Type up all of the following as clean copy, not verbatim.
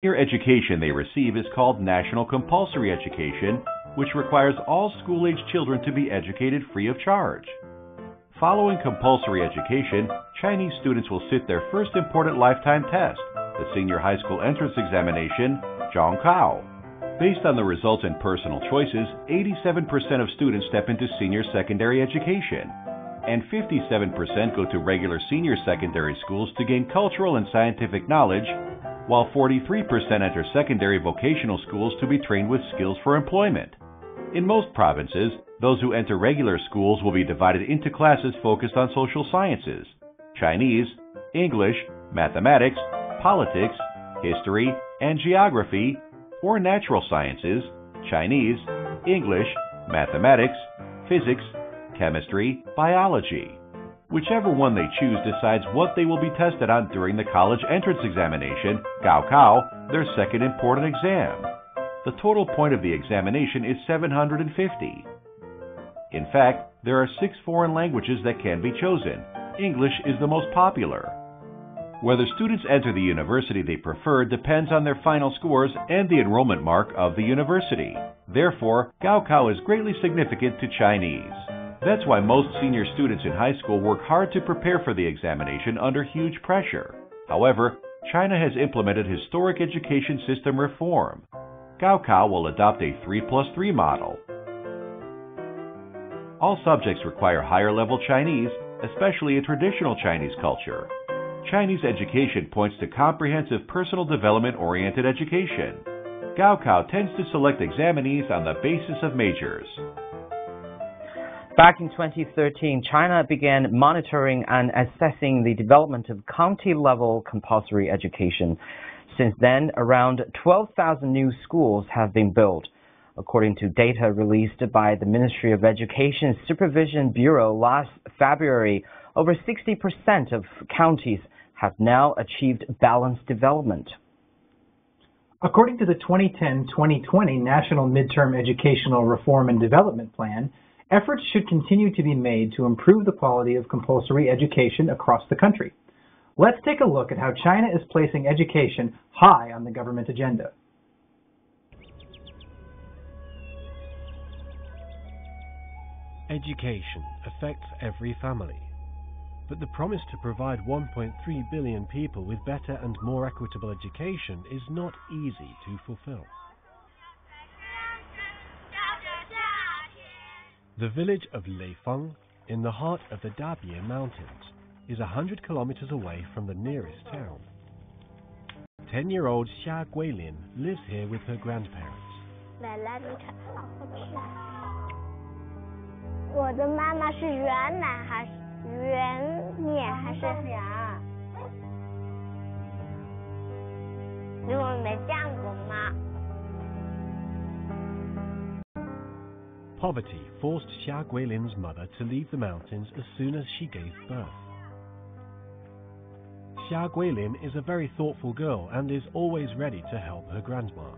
senior education they receive is called National Compulsory Education, which requires all school-age children to be educated free of charge. Following compulsory education, Chinese students will sit their first important lifetime test, the Senior High School Entrance Examination, Zhongkao. Based on the results and personal choices, 87% of students step into senior secondary education, and 57% go to regular senior secondary schools to gain cultural and scientific knowledge, while 43% enter secondary vocational schools to be trained with skills for employment. In most provinces, those who enter regular schools will be divided into classes focused on social sciences, Chinese, English, mathematics, politics, history, and geography, or natural sciences, Chinese, English, mathematics, physics, chemistry, biology. Whichever one they choose decides what they will be tested on during the college entrance examination, Gaokao, their second important exam. The total point of the examination is 750. In fact, there are 6 foreign languages that can be chosen. English is the most popular. Whether students enter the university they prefer depends on their final scores and the enrollment mark of the university. Therefore, Gaokao is greatly significant to Chinese. That's why most senior students in high school work hard to prepare for the examination under huge pressure. However, China has implemented historic education system reform. Gaokao will adopt a 3+3 model. All subjects require higher-level Chinese, especially a traditional Chinese culture. Chinese education points to comprehensive personal development-oriented education. Gaokao tends to select examinees on the basis of majors. Back in 2013, China began monitoring and assessing the development of county-level compulsory education. Since then, around 12,000 new schools have been built. According to data released by the Ministry of Education Supervision Bureau last February, over 60% of counties have now achieved balanced development. According to the 2010-2020 National Midterm Educational Reform and Development Plan, efforts should continue to be made to improve the quality of compulsory education across the country. Let's take a look at how China is placing education high on the government agenda. Education affects every family, but the promise to provide 1.3 billion people with better and more equitable education is not easy to fulfill. The village of Leifeng, in the heart of the Dabie Mountains, is 100 kilometers away from the nearest town. 10-year-old Xia Guilin lives here with her grandparents. 我的妈妈是原奶还是原面还是俩？因为我没见过妈。 Poverty forced Xia Guilin's mother to leave the mountains as soon as she gave birth. Xia Guilin is a very thoughtful girl and is always ready to help her grandma.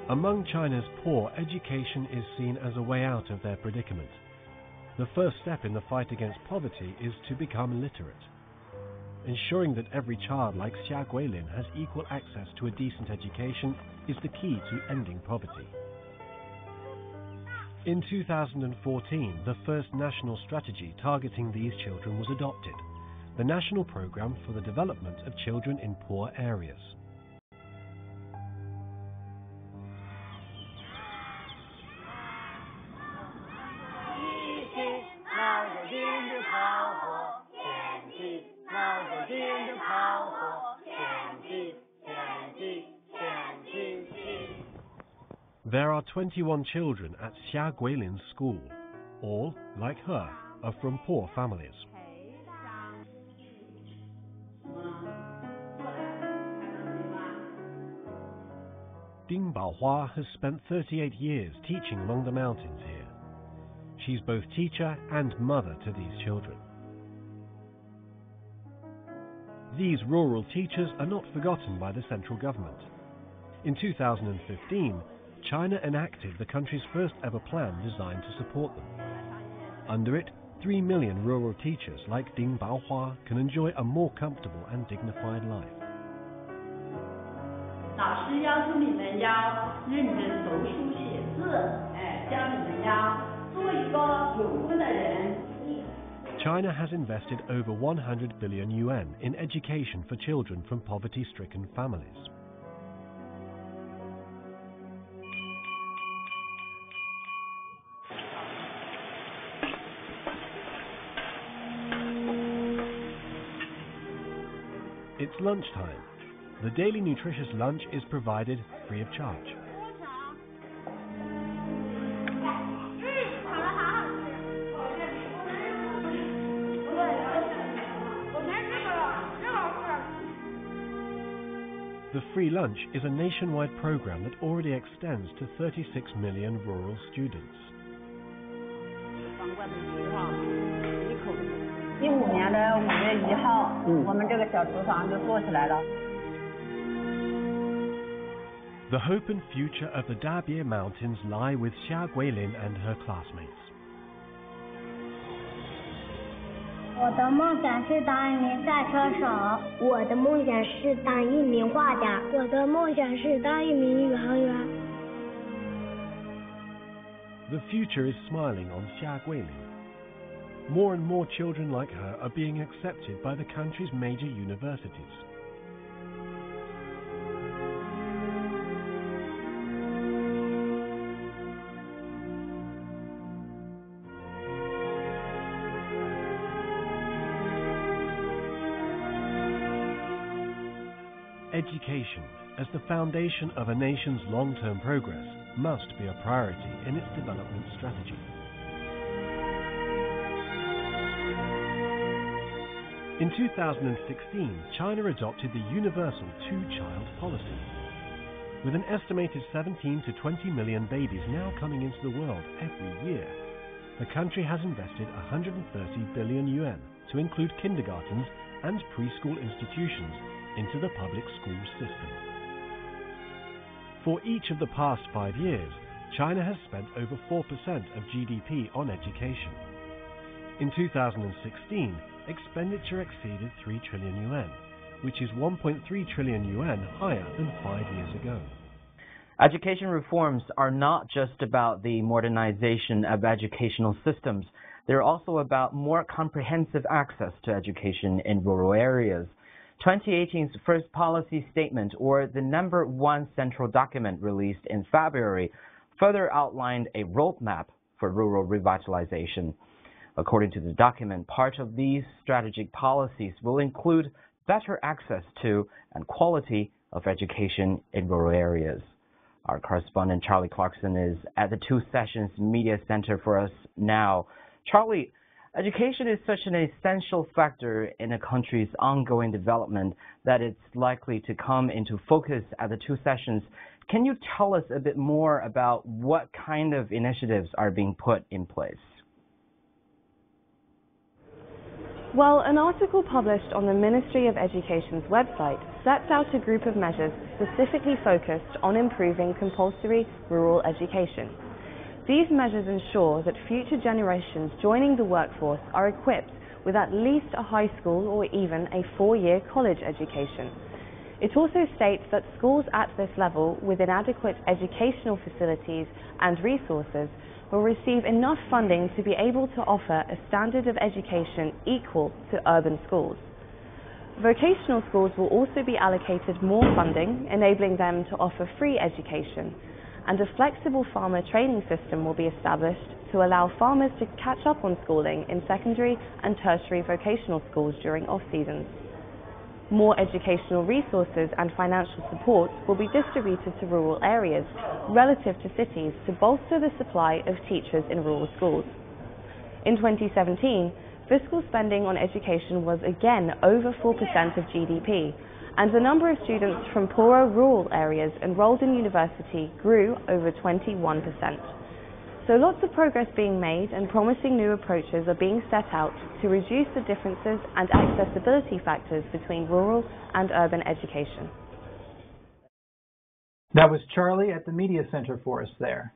Among China's poor, education is seen as a way out of their predicament. The first step in the fight against poverty is to become literate. Ensuring that every child like Xia Guilin has equal access to a decent education is the key to ending poverty. In 2014, the first national strategy targeting these children was adopted, the National Programme for the Development of Children in Poor Areas. There are 21 children at Xia Guilin's school. All, like her, are from poor families. Ding Baohua has spent 38 years teaching among the mountains here. She's both teacher and mother to these children. These rural teachers are not forgotten by the central government. In 2015, China enacted the country's first ever plan designed to support them. Under it, 3 million rural teachers like Ding Baohua can enjoy a more comfortable and dignified life. 老师要求你们要认真读书写字，教你们要做一个有用的人。 China has invested over 100 billion yuan in education for children from poverty-stricken families. It's lunchtime. The daily nutritious lunch is provided free of charge. The free lunch is a nationwide program that already extends to 36 million rural students. 15年的5月1号，我们这个小厨房就做起来了。 The hope and future of the Dabie Mountains lie with Xia Guilin and her classmates. 我的梦想是当一名赛车手。我的梦想是当一名画家。我的梦想是当一名宇航员。 The future is smiling on Xia Guilin. More and more children like her are being accepted by the country's major universities. Education, as the foundation of a nation's long-term progress, must be a priority in its development strategy. In 2016, China adopted the universal two-child policy. With an estimated 17 to 20 million babies now coming into the world every year, the country has invested 130 billion yuan to include kindergartens and preschool institutions into the public school system. For each of the past 5 years, China has spent over 4% of GDP on education. In 2016, expenditure exceeded 3 trillion yuan, which is 1.3 trillion yuan higher than 5 years ago. Education reforms are not just about the modernization of educational systems. They're also about more comprehensive access to education in rural areas. 2018's first policy statement, or the #1 central document released in February, further outlined a roadmap for rural revitalization. According to the document, part of these strategic policies will include better access to and quality of education in rural areas. Our correspondent Charlie Clarkson is at the Two Sessions Media Center for us now. Charlie, education is such an essential factor in a country's ongoing development that it's likely to come into focus at the Two Sessions. Can you tell us a bit more about what kind of initiatives are being put in place? Well, an article published on the Ministry of Education's website sets out a group of measures specifically focused on improving compulsory rural education. These measures ensure that future generations joining the workforce are equipped with at least a high school or even a 4-year college education. It also states that schools at this level with inadequate educational facilities and resources will receive enough funding to be able to offer a standard of education equal to urban schools. Vocational schools will also be allocated more funding, enabling them to offer free education, and a flexible farmer training system will be established to allow farmers to catch up on schooling in secondary and tertiary vocational schools during off-seasons. More educational resources and financial support will be distributed to rural areas relative to cities to bolster the supply of teachers in rural schools. In 2017, fiscal spending on education was again over 4% of GDP, and the number of students from poorer rural areas enrolled in university grew over 21%. So lots of progress being made and promising new approaches are being set out to reduce the differences and accessibility factors between rural and urban education. That was Charlie at the Media Center for us there.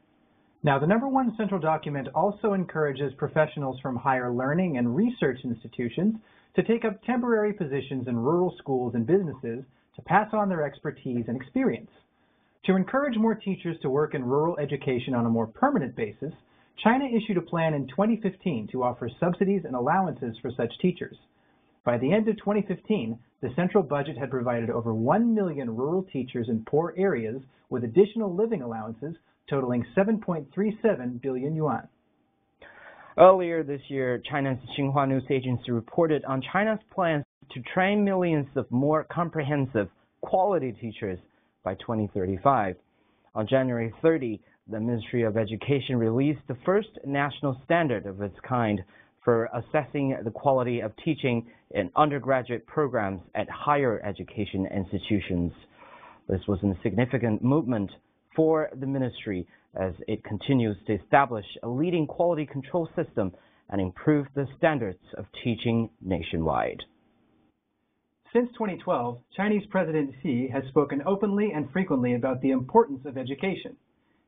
Now, the #1 central document also encourages professionals from higher learning and research institutions to take up temporary positions in rural schools and businesses to pass on their expertise and experience. To encourage more teachers to work in rural education on a more permanent basis, China issued a plan in 2015 to offer subsidies and allowances for such teachers. By the end of 2015, the central budget had provided over 1 million rural teachers in poor areas with additional living allowances totaling 7.37 billion yuan. Earlier this year, China's Xinhua News Agency reported on China's plans to train millions of more comprehensive, quality teachers by 2035. On January 30, the Ministry of Education released the first national standard of its kind for assessing the quality of teaching in undergraduate programs at higher education institutions. This was a significant movement for the ministry as it continues to establish a leading quality control system and improve the standards of teaching nationwide. Since 2012, Chinese President Xi has spoken openly and frequently about the importance of education.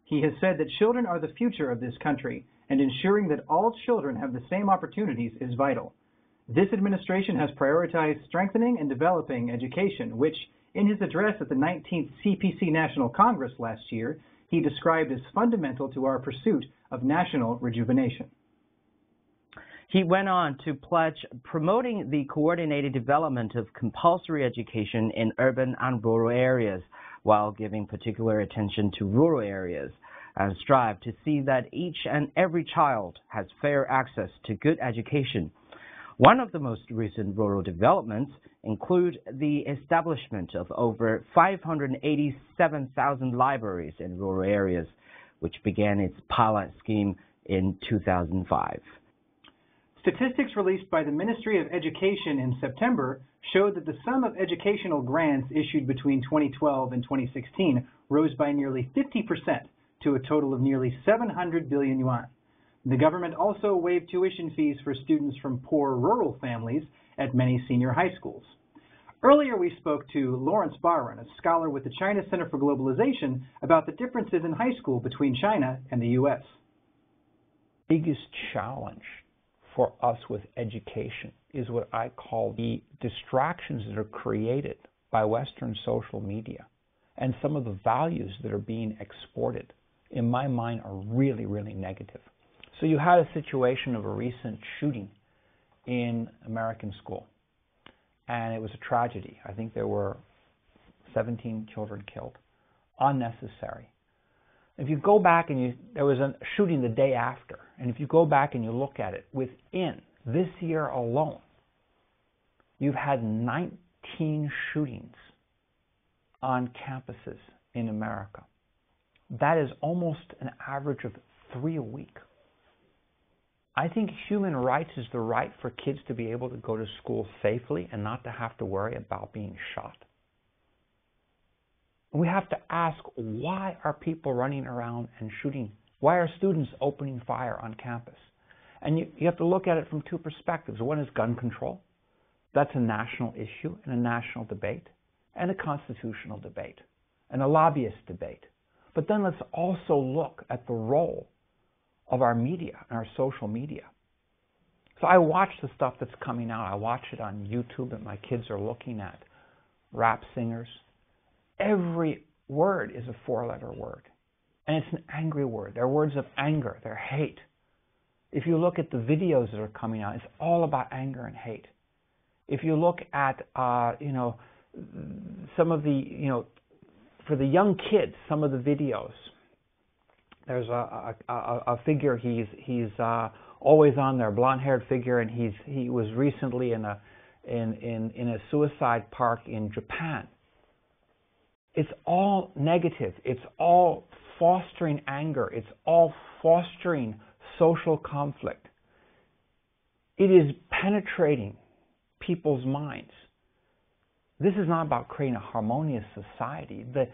He has said that children are the future of this country, and ensuring that all children have the same opportunities is vital. This administration has prioritized strengthening and developing education, which, in his address at the 19th CPC National Congress last year, he described as fundamental to our pursuit of national rejuvenation. He went on to pledge promoting the coordinated development of compulsory education in urban and rural areas, while giving particular attention to rural areas, and strive to see that each and every child has fair access to good education. One of the most recent rural developments include the establishment of over 587,000 libraries in rural areas, which began its pilot scheme in 2005. Statistics released by the Ministry of Education in September showed that the sum of educational grants issued between 2012 and 2016 rose by nearly 50% to a total of nearly 700 billion yuan. The government also waived tuition fees for students from poor rural families at many senior high schools. Earlier we spoke to Lawrence Baran, a scholar with the China Center for Globalization, about the differences in high school between China and the U.S. Biggest challenge for us with education is what I call the distractions that are created by Western social media, and some of the values that are being exported, in my mind, are really, really negative. So you had a situation of a recent shooting in American school, and it was a tragedy. I think there were 17 children killed. Unnecessary. If you go back and there was a shooting the day after, and if you go back and you look at it, within this year alone, you've had 19 shootings on campuses in America. That is almost an average of 3 a week. I think human rights is the right for kids to be able to go to school safely and not to have to worry about being shot. We have to ask, why are people running around and shooting? Why are students opening fire on campus? And you have to look at it from two perspectives. One is gun control. That's a national issue and a national debate, and a constitutional debate, and a lobbyist debate. But then let's also look at the role of our media and our social media. So I watch the stuff that's coming out. I watch it on YouTube that my kids are looking at. Rap singers. Every word is a 4-letter word. And it's an angry word. They're words of anger. They're hate. If you look at the videos that are coming out, it's all about anger and hate. If you look at, some of the, for the young kids, some of the videos, there's a figure, he's always on there, blonde-haired figure, and he was recently in a suicide park in Japan. It's all negative. It's all fostering anger. It's all fostering social conflict. It is penetrating people's minds. This is not about creating a harmonious society. The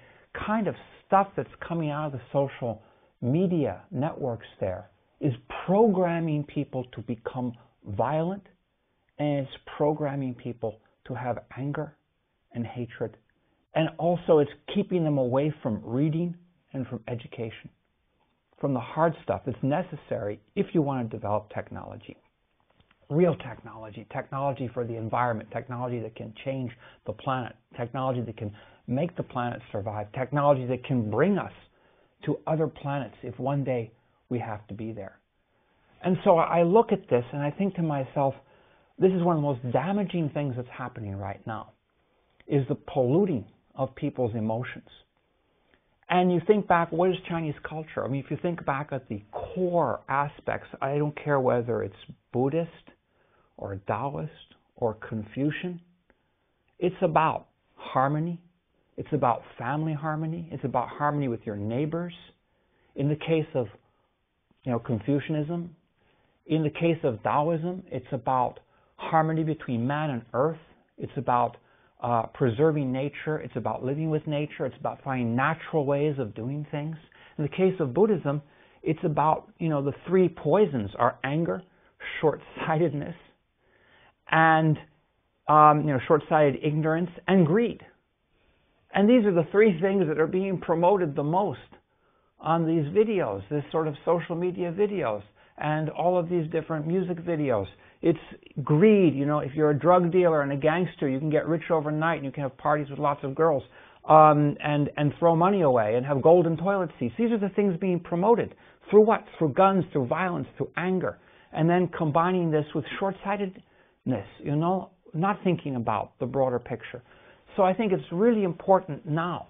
kind of stuff that's coming out of the social media networks there is programming people to become violent, and it's programming people to have anger and hatred. And also it's keeping them away from reading and from education, from the hard stuff that's necessary if you want to develop technology. Real technology, technology for the environment, technology that can change the planet, technology that can make the planet survive, technology that can bring us to other planets if one day we have to be there. And so I look at this and I think to myself, this is one of the most damaging things that's happening right now, is the polluting of people's emotions. And you think back, what is Chinese culture? I mean, if you think back at the core aspects, I don't care whether it's Buddhist or Taoist or Confucian, it's about harmony. It's about family harmony. It's about harmony with your neighbors. In the case of Confucianism, in the case of Taoism, it's about harmony between man and earth. It's about preserving nature. It's about living with nature. It's about finding natural ways of doing things. In the case of Buddhism, it's about, the three poisons are anger, short-sightedness, and short-sighted ignorance and greed. And these are the three things that are being promoted the most on these videos, this sort of social media videos, and all of these different music videos. It's greed. If you're a drug dealer and a gangster, you can get rich overnight and you can have parties with lots of girls and throw money away and have golden toilet seats. These are the things being promoted. Through what? Through guns, through violence, through anger. And then combining this with short-sightedness, not thinking about the broader picture. So I think it's really important now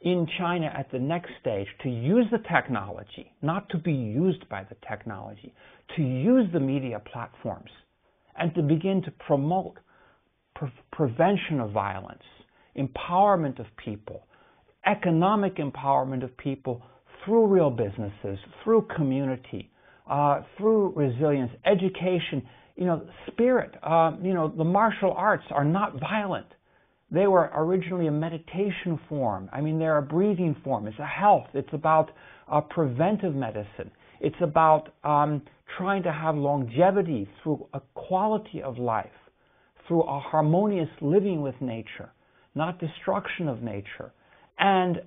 in China at the next stage to use the technology, not to be used by the technology, to use the media platforms and to begin to promote prevention of violence, empowerment of people, economic empowerment of people through real businesses, through community, through resilience, education, spirit. The martial arts are not violent. They were originally a meditation form. They're a breathing form. It's a health. It's about preventive medicine. It's about trying to have longevity through a quality of life, through a harmonious living with nature, not destruction of nature. And,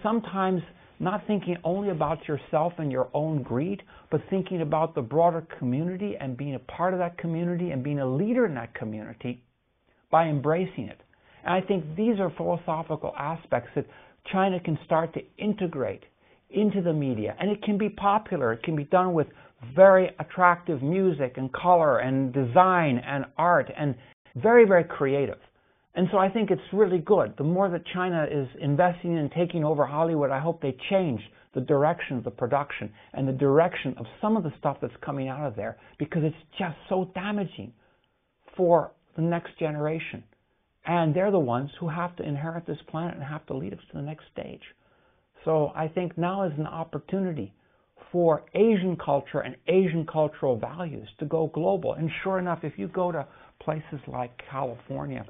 sometimes not thinking only about yourself and your own greed, but thinking about the broader community and being a part of that community and being a leader in that community by embracing it. And I think these are philosophical aspects that China can start to integrate into the media. And it can be popular. It can be done with very attractive music and color and design and art and very, very creative. And so I think it's really good. The more that China is investing in taking over Hollywood, I hope they change the direction of the production and the direction of some of the stuff that's coming out of there, because it's just so damaging for the next generation. And they're the ones who have to inherit this planet and have to lead us to the next stage. So I think now is an opportunity for Asian culture and Asian cultural values to go global. And sure enough, if you go to places like California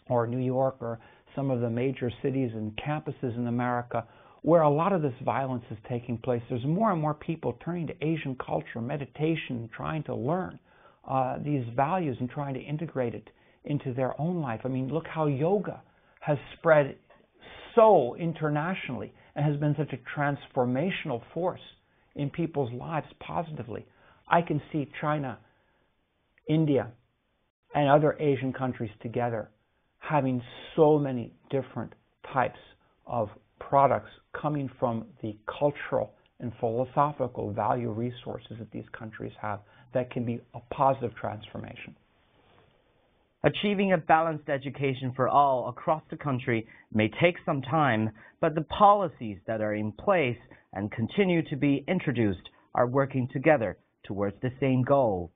or New York or some of the major cities and campuses in America where a lot of this violence is taking place, there's more and more people turning to Asian culture, meditation, trying to learn these values and trying to integrate it into their own life. Look how yoga has spread so internationally and has been such a transformational force in people's lives positively. I can see China, India, and other Asian countries together having so many different types of products coming from the cultural and philosophical value resources that these countries have that can be a positive transformation. Achieving a balanced education for all across the country may take some time, but the policies that are in place and continue to be introduced are working together towards the same goal.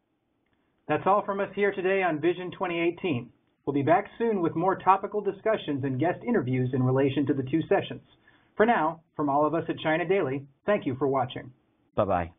That's all from us here today on Vision 2018. We'll be back soon with more topical discussions and guest interviews in relation to the two sessions. For now, from all of us at China Daily, thank you for watching. Bye-bye.